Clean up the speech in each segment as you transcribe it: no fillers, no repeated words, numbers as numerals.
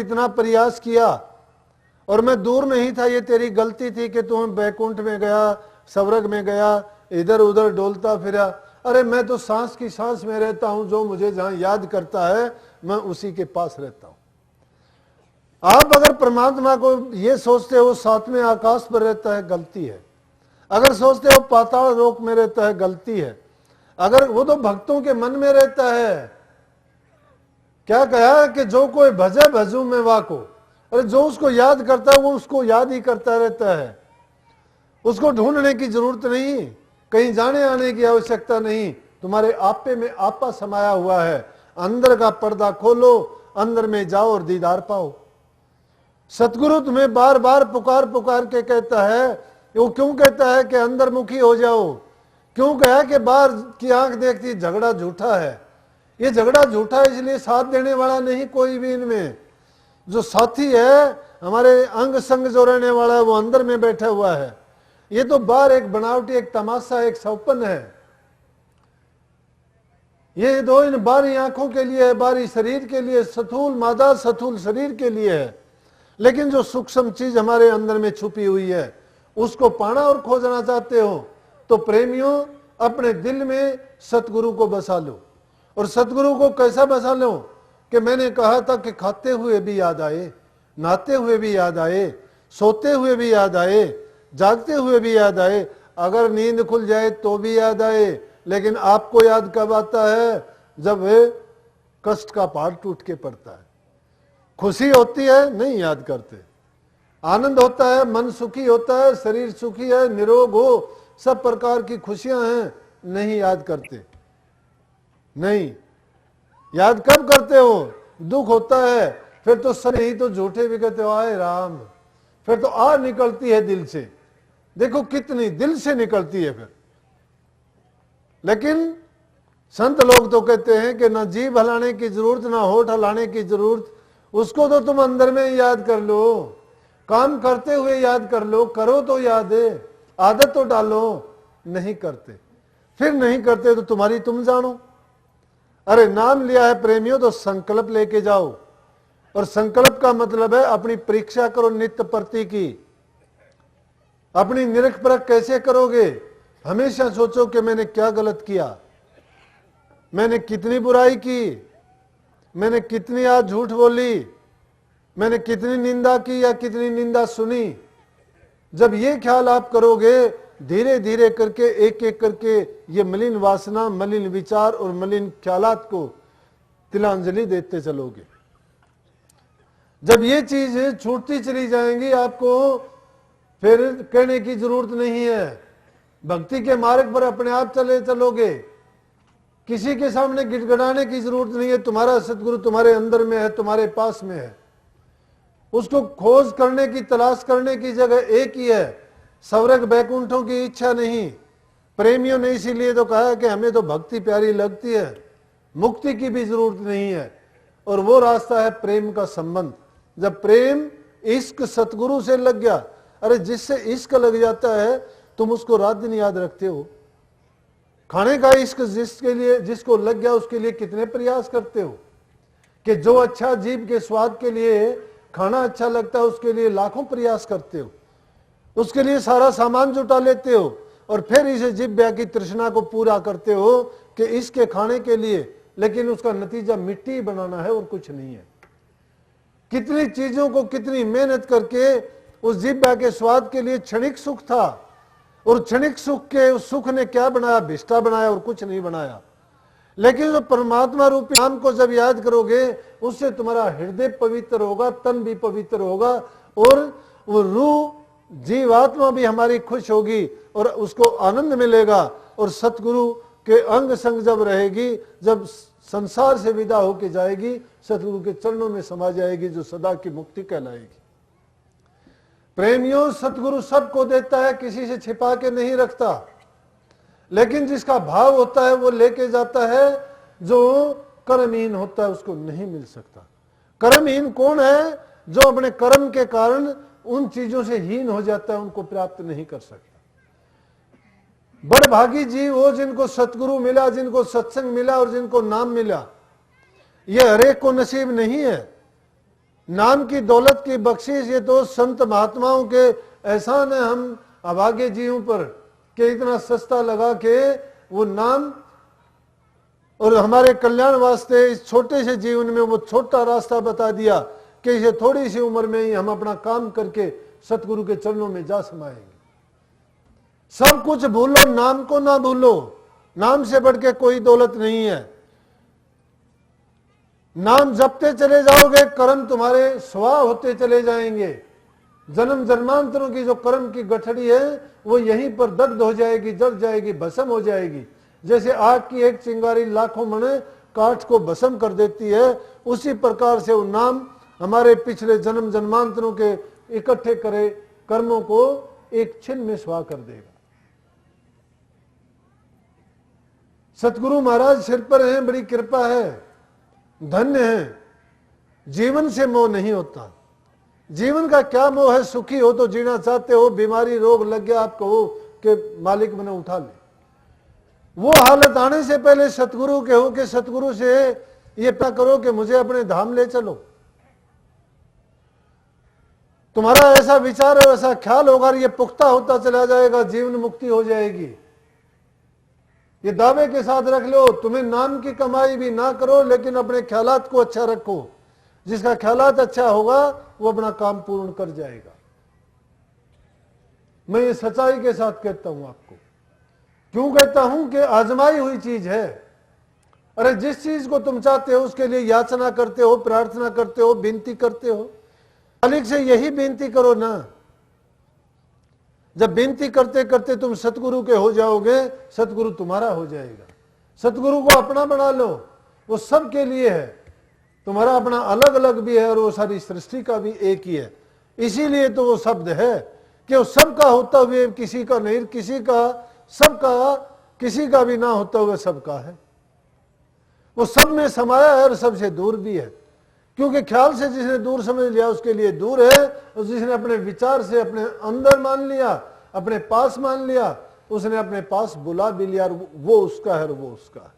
इतना प्रयास किया और मैं दूर नहीं था, ये तेरी गलती थी कि तू बैकुंठ में गया, स्वर्ग में गया, इधर उधर डोलता फिरा। अरे मैं तो सांस की सांस में रहता हूं, जो मुझे जहां याद करता है मैं उसी के पास रहता हूं। आप अगर परमात्मा को ये सोचते हो सातवें आकाश पर रहता है, गलती है। अगर सोचते हो पाताल लोक में रहता है, गलती है। अगर वो तो भक्तों के मन में रहता है। क्या कहा कि जो कोई भजे भजू में वाको, अरे जो उसको याद करता है वो उसको याद ही करता रहता है। उसको ढूंढने की जरूरत नहीं, कहीं जाने आने की आवश्यकता नहीं। तुम्हारे आपे में आपा समाया हुआ है। अंदर का पर्दा खोलो, अंदर में जाओ और दीदार पाओ। सतगुरु तुम्हें बार बार पुकार पुकार के कहता है, वो क्यों कहता है कि अंदर मुखी हो जाओ? क्यों कहा कि बाहर की आंख देखती झगड़ा झूठा है? ये झगड़ा झूठा है इसलिए साथ देने वाला नहीं कोई भी इनमें। जो साथी है, हमारे अंग संग जो रहने वाला है, वो अंदर में बैठा हुआ है। ये तो बाहर एक बनावटी, एक तमाशा, एक सौपन है। ये दो इन बाहरी आंखों के लिए है, बाहरी शरीर के लिए, स्थूल मादा स्थूल शरीर के लिए है। लेकिन जो सूक्ष्म चीज हमारे अंदर में छुपी हुई है, उसको पाना और खोजना चाहते हो तो प्रेमियों, अपने दिल में सतगुरु को बसा लो। और सतगुरु को कैसा बसा लो कि मैंने कहा था कि खाते हुए भी याद आए, नहाते हुए भी याद आए, सोते हुए भी याद आए, जागते हुए भी याद आए, अगर नींद खुल जाए तो भी याद आए। लेकिन आपको याद कब आता है? जब कष्ट का पहाड़ टूट के पड़ता है। खुशी होती है, नहीं याद करते। आनंद होता है, मन सुखी होता है, शरीर सुखी है, निरोग हो, सब प्रकार की खुशियां हैं, नहीं याद करते। नहीं याद कब करते हो? दुख होता है, फिर तो सही तो झूठे भी कहते हो आए राम, फिर तो आ निकलती है दिल से। देखो कितनी दिल से निकलती है फिर। लेकिन संत लोग तो कहते हैं कि ना जीभ हलाने की जरूरत, ना होठ हलाने की जरूरत, उसको तो तुम अंदर में ही याद कर लो, काम करते हुए याद कर लो, करो तो याद है, आदत तो डालो। नहीं करते, फिर नहीं करते तो तुम्हारी तुम जानो। अरे नाम लिया है प्रेमियों तो संकल्प लेके जाओ। और संकल्प का मतलब है अपनी परीक्षा करो नित्य प्रति की। अपनी निरख परख कैसे करोगे? हमेशा सोचो कि मैंने क्या गलत किया, मैंने कितनी बुराई की, मैंने कितनी आज झूठ बोली, मैंने कितनी निंदा की या कितनी निंदा सुनी। जब ये ख्याल आप करोगे, धीरे धीरे करके एक एक करके ये मलिन वासना, मलिन विचार और मलिन ख्यालात को तिलांजलि देते चलोगे। जब ये चीज छूटती चली जाएंगी, आपको फिर कहने की जरूरत नहीं है। भक्ति के मार्ग पर अपने आप चले चलोगे, किसी के सामने गिड़गिड़ाने की जरूरत नहीं है। तुम्हारा सतगुरु तुम्हारे अंदर में है, तुम्हारे पास में है। उसको खोज करने की, तलाश करने की जगह एक ही है, स्वर्ग बैकुंठों की इच्छा नहीं। प्रेमियों ने इसीलिए तो कहा कि हमें तो भक्ति प्यारी लगती है, मुक्ति की भी जरूरत नहीं है। और वो रास्ता है प्रेम का संबंध। जब प्रेम इश्क सतगुरु से लग गया, अरे जिससे इश्क लग जाता है तुम उसको रात दिन याद रखते हो। खाने का इश्क जिसके लिए, जिसको लग गया उसके लिए कितने प्रयास करते हो कि जो अच्छा जीभ के स्वाद के लिए खाना अच्छा लगता है उसके लिए लाखों प्रयास करते हो, उसके लिए सारा सामान जुटा लेते हो और फिर इसे जिह्वा की तृष्णा को पूरा करते हो कि इसके खाने के लिए। लेकिन उसका नतीजा मिट्टी बनाना है और कुछ नहीं है। कितनी चीजों को कितनी मेहनत करके उस जिह्वा के स्वाद के लिए क्षणिक सुख था, और क्षणिक सुख के उस सुख ने क्या बनाया? भिष्टा बनाया और कुछ नहीं बनाया। लेकिन जो परमात्मा रूपी नाम को जब याद करोगे, उससे तुम्हारा हृदय पवित्र होगा, तन भी पवित्र होगा, और वो रूह जीवात्मा भी हमारी खुश होगी और उसको आनंद मिलेगा। और सतगुरु के अंग संग जब रहेगी, जब संसार से विदा होके जाएगी, सतगुरु के चरणों में समा जाएगी, जो सदा की मुक्ति कहलाएगी। प्रेमियों, सतगुरु सबको देता है, किसी से छिपा के नहीं रखता। लेकिन जिसका भाव होता है वो लेके जाता है, जो कर्महीन होता है उसको नहीं मिल सकता। कर्महीन कौन है? जो अपने कर्म के कारण उन चीजों से हीन हो जाता है, उनको प्राप्त नहीं कर सकता। बड़भागी जीव वो जिनको सतगुरु मिला, जिनको सत्संग मिला और जिनको नाम मिला। ये हरेक को नसीब नहीं है। नाम की दौलत की बख्शिश ये तो संत महात्माओं के एहसान है हम अभागे जीवों पर, कि इतना सस्ता लगा के वो नाम और हमारे कल्याण वास्ते इस छोटे से जीवन में वो छोटा रास्ता बता दिया कि इसे थोड़ी सी उम्र में ही हम अपना काम करके सतगुरु के चरणों में जा समाएंगे। सब कुछ भूलो, नाम को ना भूलो। नाम से बढ़ के कोई दौलत नहीं है। नाम जपते चले जाओगे, कर्म तुम्हारे स्वाह होते चले जाएंगे। जन्म जन्मांतरों की जो कर्म की गठड़ी है वो यहीं पर दग्ध हो जाएगी, जल जाएगी, भस्म हो जाएगी। जैसे आग की एक चिंगारी लाखों मणे काठ को भस्म कर देती है, उसी प्रकार से वो नाम हमारे पिछले जन्म जन्मांतरों के इकट्ठे करे कर्मों को एक छिन में स्वाह कर देगा। सतगुरु महाराज सिर पर हैं, बड़ी कृपा है, धन्य है। जीवन से मोह नहीं होता। जीवन का क्या मोह है? सुखी हो तो जीना चाहते हो, बीमारी रोग लग गया आप कहो कि मालिक मैंने उठा ले। वो हालत आने से पहले सतगुरु के हो कि सतगुरु से ये पता करो कि मुझे अपने धाम ले चलो। तुम्हारा ऐसा विचार है, ऐसा ख्याल होगा, ये पुख्ता होता चला जाएगा, जीवन मुक्ति हो जाएगी। ये दावे के साथ रख लो, तुम्हें नाम की कमाई भी ना करो लेकिन अपने ख्यालात को अच्छा रखो। जिसका ख्यालात अच्छा होगा वो अपना काम पूर्ण कर जाएगा। मैं ये सच्चाई के साथ कहता हूं आपको। क्यों कहता हूं कि आजमाई हुई चीज है। अरे जिस चीज को तुम चाहते हो उसके लिए याचना करते हो, प्रार्थना करते हो, विनती करते हो। मालिक से यही विनती करो ना। जब विनती करते करते तुम सतगुरु के हो जाओगे, सतगुरु तुम्हारा हो जाएगा। सतगुरु को अपना बना लो, वो सबके लिए है। तुम्हारा अपना अलग अलग भी है और वो सारी सृष्टि का भी एक ही है। इसीलिए तो वो शब्द है कि वो सबका होता हुए किसी का नहीं, किसी का सबका, किसी का भी ना होता हुए सबका है। वो सब में समाया है और सबसे दूर भी है। क्योंकि ख्याल से जिसने दूर समझ लिया उसके लिए दूर है, और जिसने अपने विचार से अपने अंदर मान लिया, अपने पास मान लिया, उसने अपने पास बुला भी लिया, और वो उसका है और वो उसका है।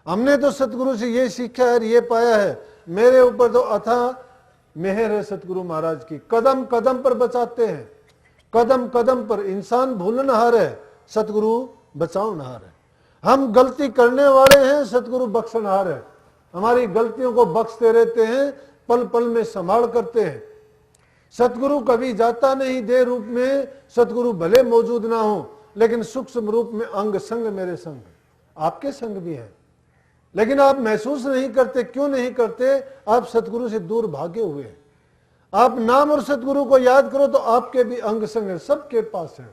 हमने तो सतगुरु से ये सीखा है, ये पाया है। मेरे ऊपर तो अथाह मेहर है सतगुरु महाराज की। कदम कदम पर बचाते हैं, कदम कदम पर। इंसान भूलनहार है, सतगुरु बचावनहार है। हम गलती करने वाले हैं, सतगुरु बख्शनहार है। हमारी गलतियों को बख्शते रहते हैं, पल पल में संभाल करते हैं। सतगुरु कभी जाता नहीं देह रूप में। सतगुरु भले मौजूद ना हो लेकिन सूक्ष्म रूप में अंग संग मेरे संग, आपके संग भी है। लेकिन आप महसूस नहीं करते। क्यों नहीं करते? आप सतगुरु से दूर भागे हुए हैं। आप नाम और सतगुरु को याद करो तो आपके भी अंग संग है, सबके पास है।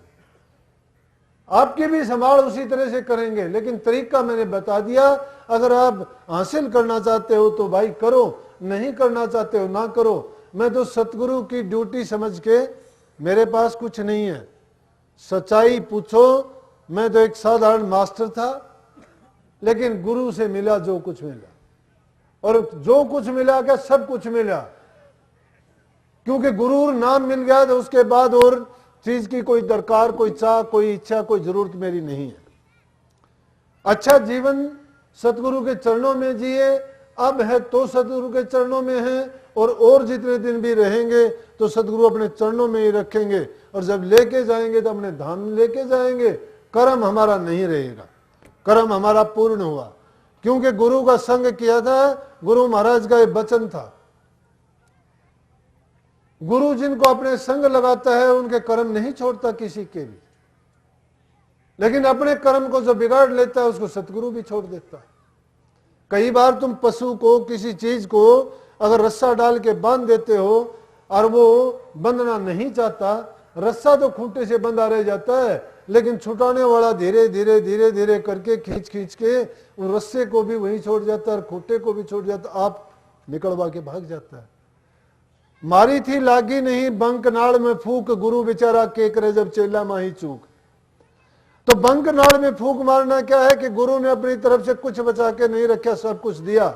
आपकी भी संभाल उसी तरह से करेंगे। लेकिन तरीका मैंने बता दिया। अगर आप हासिल करना चाहते हो तो भाई करो, नहीं करना चाहते हो ना करो। मैं तो सतगुरु की ड्यूटी समझ के, मेरे पास कुछ नहीं है, सच्चाई पूछो। मैं तो एक साधारण मास्टर था, लेकिन गुरु से मिला जो कुछ मिला, और जो कुछ मिला क्या, सब कुछ मिला। क्योंकि गुरु नाम मिल गया तो उसके बाद और चीज की कोई दरकार, कोई चाह, कोई इच्छा, कोई जरूरत मेरी नहीं है। अच्छा जीवन सतगुरु के चरणों में जिए। अब है तो सतगुरु के चरणों में है, और जितने दिन भी रहेंगे तो सतगुरु अपने चरणों में ही रखेंगे। और जब लेके जाएंगे तो अपने धाम में लेके जाएंगे। कर्म हमारा नहीं रहेगा, कर्म हमारा पूर्ण हुआ। क्योंकि गुरु का संग किया था। गुरु महाराज का एक वचन था, गुरु जिनको अपने संग लगाता है उनके कर्म नहीं छोड़ता किसी के भी। लेकिन अपने कर्म को जो बिगाड़ लेता है उसको सतगुरु भी छोड़ देता है। कई बार तुम पशु को, किसी चीज को अगर रस्सा डाल के बांध देते हो और वो बंधना नहीं चाहता, रस्सा तो खूंटे से बंधा रह जाता है, लेकिन छुटाने वाला धीरे धीरे धीरे धीरे करके खींच खींच के उस रस्से को भी वहीं छोड़ जाता है और खूंटे को भी छोड़ जाता है। आप निकलवा के भाग जाता है। मारी थी लागी नहीं बंक नाड़ में फूक, गुरु बेचारा के करे जब चेला माही चूक। तो बंक नाड़ में फूक मारना क्या है कि गुरु ने अपनी तरफ से कुछ बचा के नहीं रखा, सब कुछ दिया।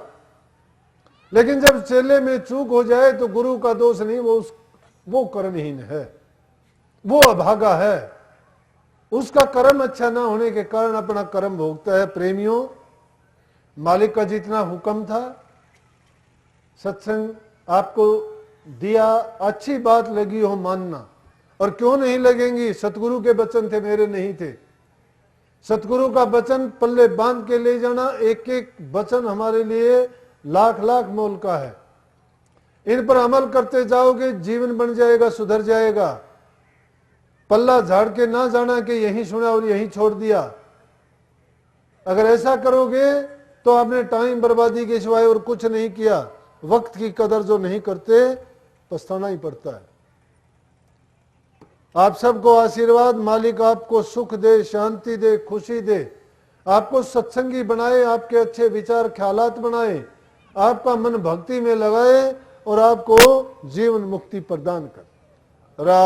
लेकिन जब चेले में चूक हो जाए तो गुरु का दोष नहीं, वो कर्महीन है, वो अभागा है। उसका कर्म अच्छा ना होने के कारण अपना कर्म भोगता है। प्रेमियों, मालिक का जितना हुक्म था, सत्संग आपको दिया, अच्छी बात लगी हो मानना। और क्यों नहीं लगेंगी? सतगुरु के वचन थे, मेरे नहीं थे। सतगुरु का वचन पल्ले बांध के ले जाना, एक एक वचन हमारे लिए लाख लाख मोल का है। इन पर अमल करते जाओगे, जीवन बन जाएगा, सुधर जाएगा। पल्ला झाड़ के ना जाना कि यहीं सुना और यहीं छोड़ दिया। अगर ऐसा करोगे तो आपने टाइम बर्बादी के सिवाय और कुछ नहीं किया। वक्त की कदर जो नहीं करते पछताना ही पड़ता है। आप सबको आशीर्वाद, मालिक आपको सुख दे, शांति दे, खुशी दे, आपको सत्संगी बनाए, आपके अच्छे विचार ख्यालात बनाए, आपका मन भक्ति में लगाए और आपको जीवन मुक्ति प्रदान कर।